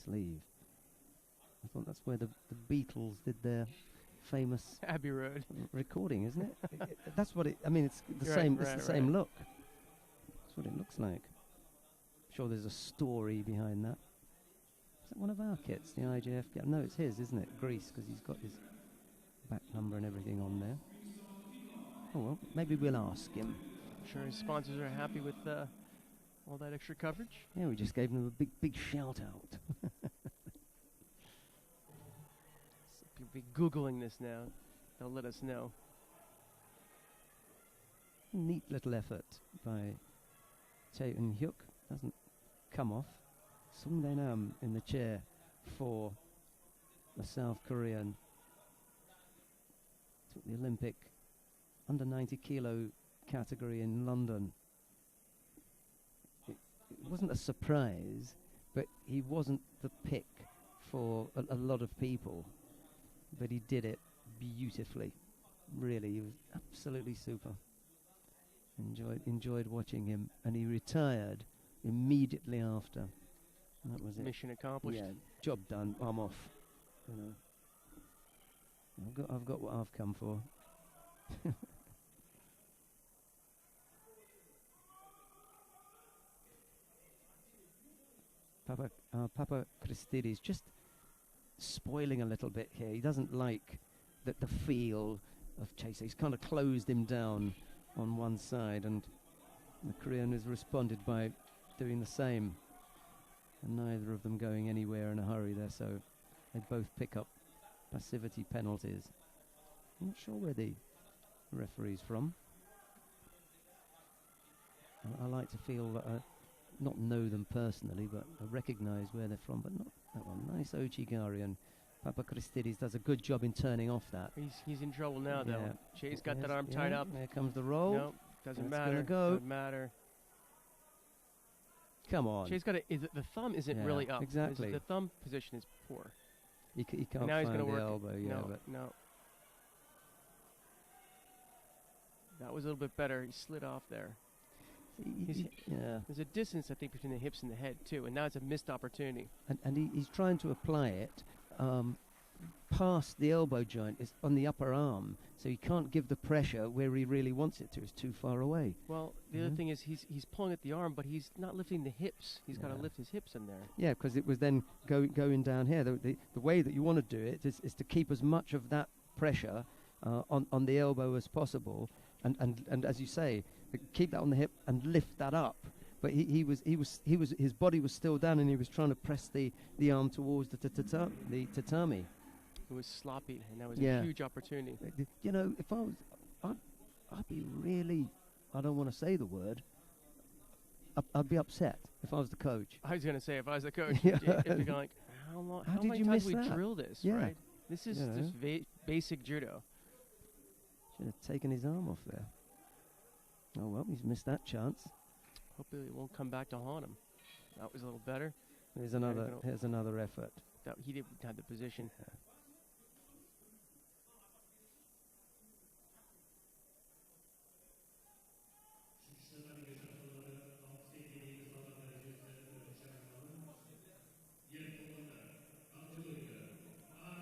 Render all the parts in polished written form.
sleeve. I thought that's where the Beatles did their famous Abbey Road recording, isn't it? That's what it. I mean, it's the Right, same. right, It's the same right. look. That's what it looks like. Sure, there's a story behind that. Is that one of our kits? The IJF kit? No, it's his, isn't it? Greece, because he's got his back number and everything on there. Oh well, maybe we'll ask him. I'm sure his sponsors are happy with all that extra coverage. Yeah, we just gave him a big shout out. So people be Googling this now. They'll let us know. Neat little effort by Choi and Hyuk. Doesn't come off. Sung Dae-nam in the chair for the South Korean. Took the Olympic under 90 kilo category in London. It wasn't a surprise, but he wasn't the pick for a lot of people. But he did it beautifully. Really, he was absolutely super. Enjoyed watching him, and he retired immediately after. That was it. Mission accomplished. Yeah, job done. I'm off. You know, I've got what I've come for. Papachristidis just spoiling a little bit here. He doesn't like the feel of Chase. He's kind of closed him down on one side, and the Korean has responded by doing the same. And neither of them going anywhere in a hurry there, so they both pick up passivity penalties. I'm not sure where the referee's from. I like to feel that I not know them personally, but I recognise where they're from, but not that one. Nice Ochigari, and Papachristidis does a good job in turning off that. He's in trouble now, though. Che's got that arm tied up. There comes the roll. No, doesn't That's matter. gonna go. Doesn't matter. Come on. Che's got the thumb isn't really up. Exactly. The thumb position is poor. He can't And now he's find going to the work. elbow, No. That was a little bit better. He slid off there. There's a distance, I think, between the hips and the head, too, and now it's a missed opportunity. And he's trying to apply it past the elbow joint. It's on the upper arm, so he can't give the pressure where he really wants it to. It's too far away. Well, the other thing is he's pulling at the arm, but he's not lifting the hips. He's got to lift his hips in there. Yeah, because it was then going down here. The way that you want to do it is to keep as much of that pressure on the elbow as possible, and as you say, keep that on the hip and lift that up. But his body was still down, and he was trying to press the arm towards the tatami. It was sloppy, and that was a huge opportunity. You know, if I was, I'd be really, I don't want to say the word, I'd be upset if I was the coach. I was going to say, if I was the coach, if you're like, how did many you times miss we that? drill this, Yeah. right? This is just basic judo. Should have taken his arm off there. Oh well, he's missed that chance. Hopefully it won't come back to haunt him. That was a little better. Here's another effort. That he didn't have the position.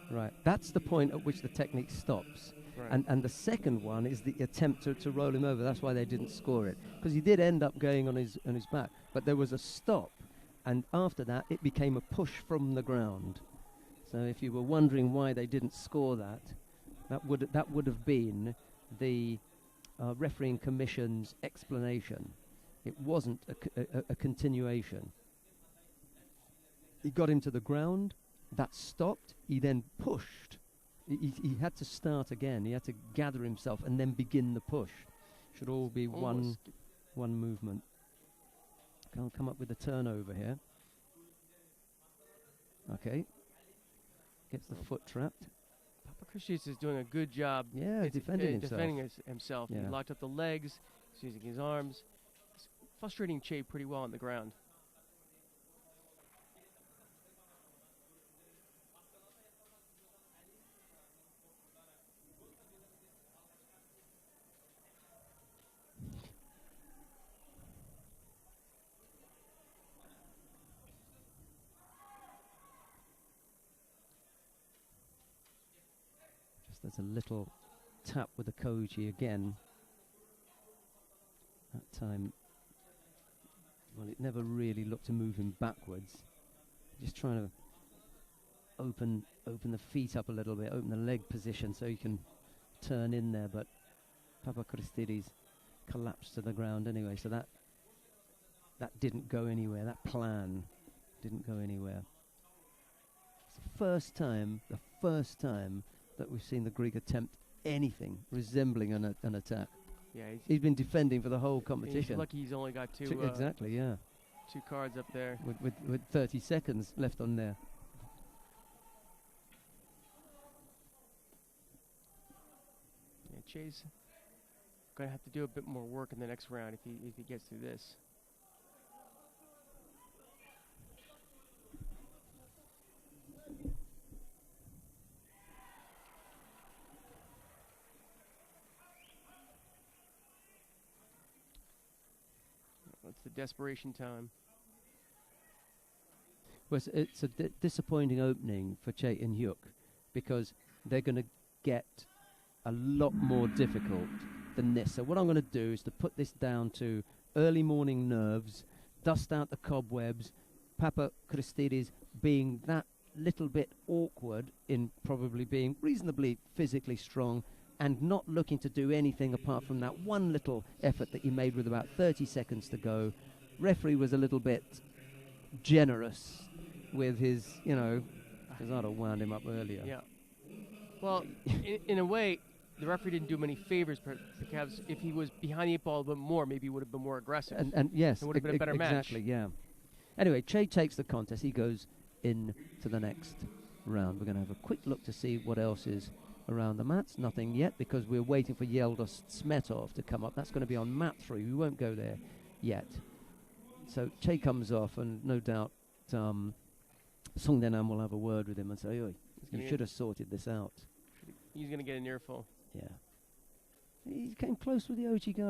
Right, that's the point at which the technique stops. Right. And the second one is the attempt to roll him over. That's why they didn't score it, because he did end up going on his back. But there was a stop, and after that, it became a push from the ground. So if you were wondering why they didn't score that would have been the refereeing commission's explanation. It wasn't a continuation. He got him to the ground. That stopped. He then pushed. He had to start again. He had to gather himself and then begin the push. Should all be one movement. Can't come up with a turnover here. Okay. Gets the foot trapped. Papachristidis is doing a good job. Yeah, defending himself. Yeah. He locked up the legs. He's using his arms. He's frustrating Che pretty well on the ground. There's a little tap with the koji again. That time, well, it never really looked to move him backwards. Just trying to open the feet up a little bit, open the leg position so you can turn in there, but Papachristidis collapsed to the ground anyway, so that didn't go anywhere. That plan didn't go anywhere. It's the first time that we've seen the Greek attempt anything resembling an attack. Yeah, he's been defending for the whole competition. He's lucky he's only got two. Exactly, yeah. 2 cards up there. With 30 seconds left on there. Yeah, Che's gonna have to do a bit more work in the next round if he gets through this. It's the desperation time. Well, it's a disappointing opening for Che and Hyuk because they're going to get a lot more difficult than this. So what I'm going to do is to put this down to early morning nerves, dust out the cobwebs, Papachristidis being that little bit awkward in probably being reasonably physically strong and not looking to do anything apart from that one little effort that he made with about 30 seconds to go. Referee was a little bit generous with his, because I'd have wound him up earlier. Yeah. Well, in a way, the referee didn't do him any favors because if he was behind the 8 ball a bit more, maybe he would have been more aggressive. And yes, it would have been a better match. Exactly, yeah. Anyway, Che takes the contest. He goes in to the next round. We're going to have a quick look to see what else is around the mats. Nothing yet because we're waiting for Yeldos Smetov to come up. That's going to be on mat 3. We won't go there yet. So Che comes off, and no doubt Song Denam will have a word with him and say, "Oi, you should have sorted this out." He's going to get an earful. Yeah. He came close with the Oji guard.